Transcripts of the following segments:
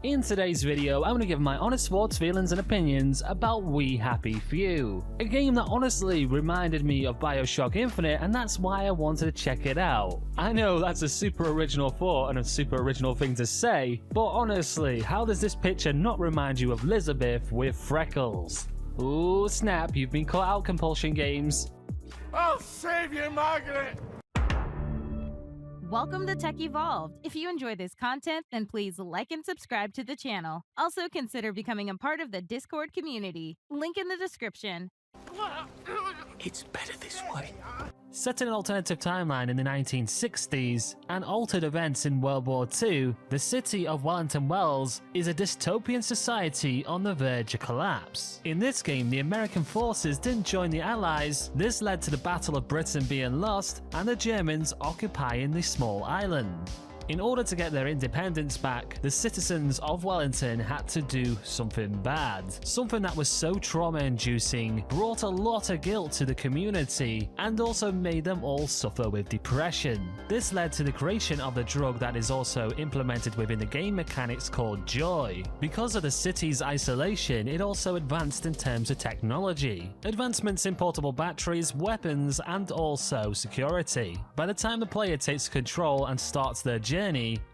In today's video, I'm going to give my honest thoughts, feelings and opinions about We Happy Few, a game that honestly reminded me of Bioshock Infinite, and that's why I wanted to check it out. I know that's a super original thought and a super original thing to say, but honestly, how does this picture not remind you of Elizabeth with freckles? Ooh snap, you've been caught out, Compulsion Games. I'll save you, Margaret! Welcome to Tech Evolved. If you enjoy this content, then please like and subscribe to the channel. Also consider becoming a part of the Discord community. Link in the description. It's better this way. Set in an alternative timeline in the 1960s and altered events in World War II, the city of Wellington Wells is a dystopian society on the verge of collapse. In this game, the American forces didn't join the Allies. This led to the Battle of Britain being lost and the Germans occupying the small island. In order to get their independence back, the citizens of Wellington had to do something bad. Something that was so trauma-inducing, brought a lot of guilt to the community, and also made them all suffer with depression. This led to the creation of the drug that is also implemented within the game mechanics called Joy. Because of the city's isolation, it also advanced in terms of technology. Advancements in portable batteries, weapons, and also security. By the time the player takes control and starts their journey,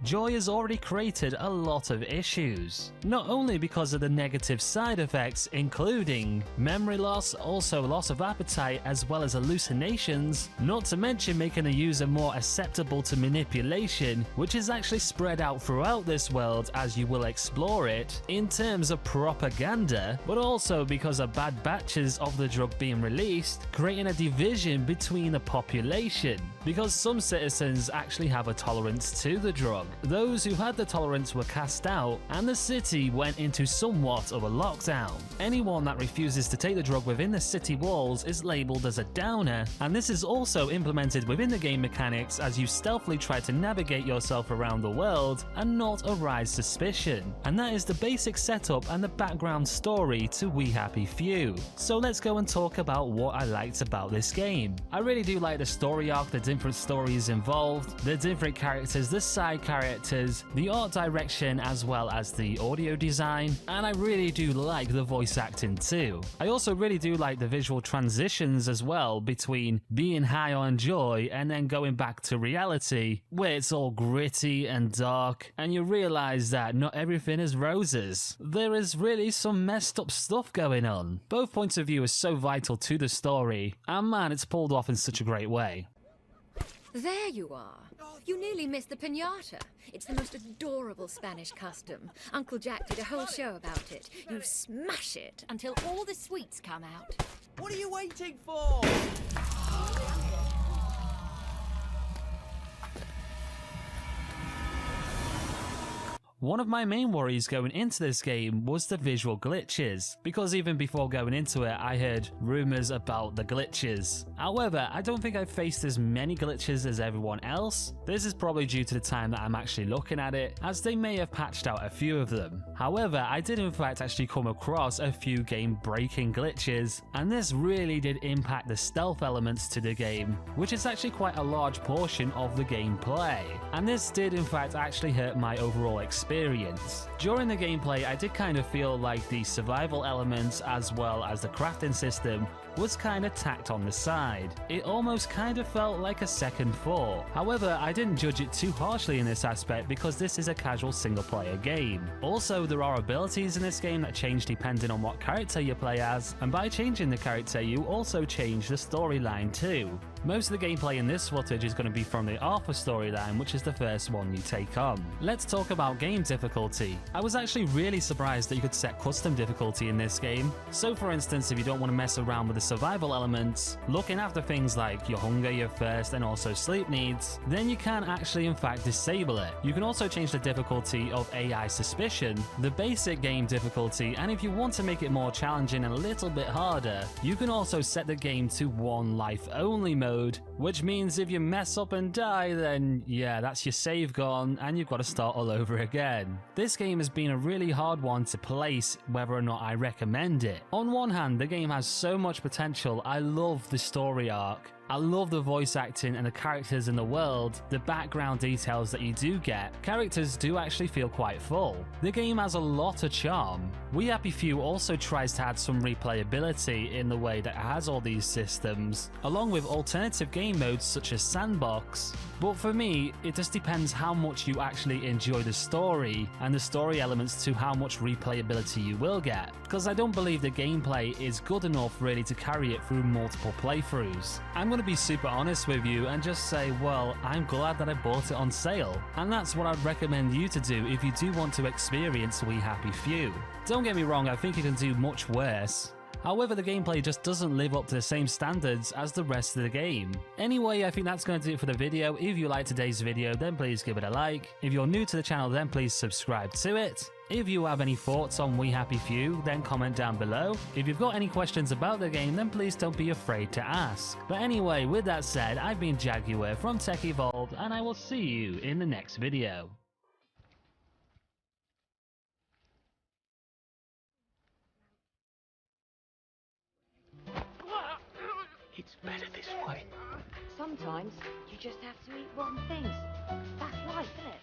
Joy has already created a lot of issues. Not only because of the negative side effects, including memory loss, also loss of appetite, as well as hallucinations, not to mention making the user more acceptable to manipulation, which is actually spread out throughout this world as you will explore it, in terms of propaganda, but also because of bad batches of the drug being released, creating a division between the population, because some citizens actually have a tolerance to the drug. Those who had the tolerance were cast out, and the city went into somewhat of a lockdown. Anyone that refuses to take the drug within the city walls is labeled as a downer, and this is also implemented within the game mechanics as you stealthily try to navigate yourself around the world and not arouse suspicion. And that is the basic setup and the background story to We Happy Few. So let's go and talk about what I liked about this game. I really do like the story arc, the different stories involved, the different characters, the side characters, the art direction, as well as the audio design, and I really do like the voice acting too. I also really do like the visual transitions as well between being high on joy and then going back to reality, where it's all gritty and dark, and you realize that not everything is roses. There is really some messed up stuff going on. Both points of view are so vital to the story, and man, it's pulled off in such a great way. There you are. You nearly missed the piñata. It's the most adorable Spanish custom. Uncle Jack did a whole show about it. You smash it until all the sweets come out. What are you waiting for? One of my main worries going into this game was the visual glitches, because even before going into it I heard rumours about the glitches. However, I don't think I've faced as many glitches as everyone else. This is probably due to the time that I'm actually looking at it, as they may have patched out a few of them. However, I did in fact actually come across a few game breaking glitches, and this really did impact the stealth elements to the game, which is actually quite a large portion of the gameplay. And this did in fact actually hurt my overall experience. During the gameplay, I did kind of feel like the survival elements as well as the crafting system was kind of tacked on the side. It almost kind of felt like a second thought. However, I didn't judge it too harshly in this aspect because this is a casual single player game. Also, there are abilities in this game that change depending on what character you play as, and by changing the character you also change the storyline too. Most of the gameplay in this footage is going to be from the Arthur storyline, which is the first one you take on. Let's talk about game difficulty. I was actually really surprised that you could set custom difficulty in this game. So for instance, if you don't want to mess around with the survival elements, looking after things like your hunger, your thirst, and also sleep needs, then you can actually in fact disable it. You can also change the difficulty of AI suspicion, the basic game difficulty, and if you want to make it more challenging and a little bit harder, you can also set the game to one life only mode, which means if you mess up and die, then yeah, that's your save gone and you've got to start all over again. This game has been a really hard one to place whether or not I recommend it. On one hand, the game has so much potential. I love the story arc. I love the voice acting and the characters in the world, the background details that you do get. Characters do actually feel quite full. The game has a lot of charm. We Happy Few also tries to add some replayability in the way that it has all these systems, along with alternative game modes such as Sandbox. But for me, it just depends how much you actually enjoy the story and the story elements to how much replayability you will get, because I don't believe the gameplay is good enough really to carry it through multiple playthroughs. I'm going to be super honest with you and just say, well, I'm glad that I bought it on sale, and that's what I'd recommend you to do if you do want to experience We Happy Few. Don't get me wrong, I think you can do much worse. However, the gameplay just doesn't live up to the same standards as the rest of the game. Anyway, I think that's going to do it for the video. If you liked today's video, then please give it a like. If you're new to the channel, then please subscribe to it. If you have any thoughts on We Happy Few, then comment down below. If you've got any questions about the game, then please don't be afraid to ask. But anyway, with that said, I've been Jaguar from Tech Evolved, and I will see you in the next video. It's better this way. Sometimes you just have to eat rotten things. That's life, isn't it?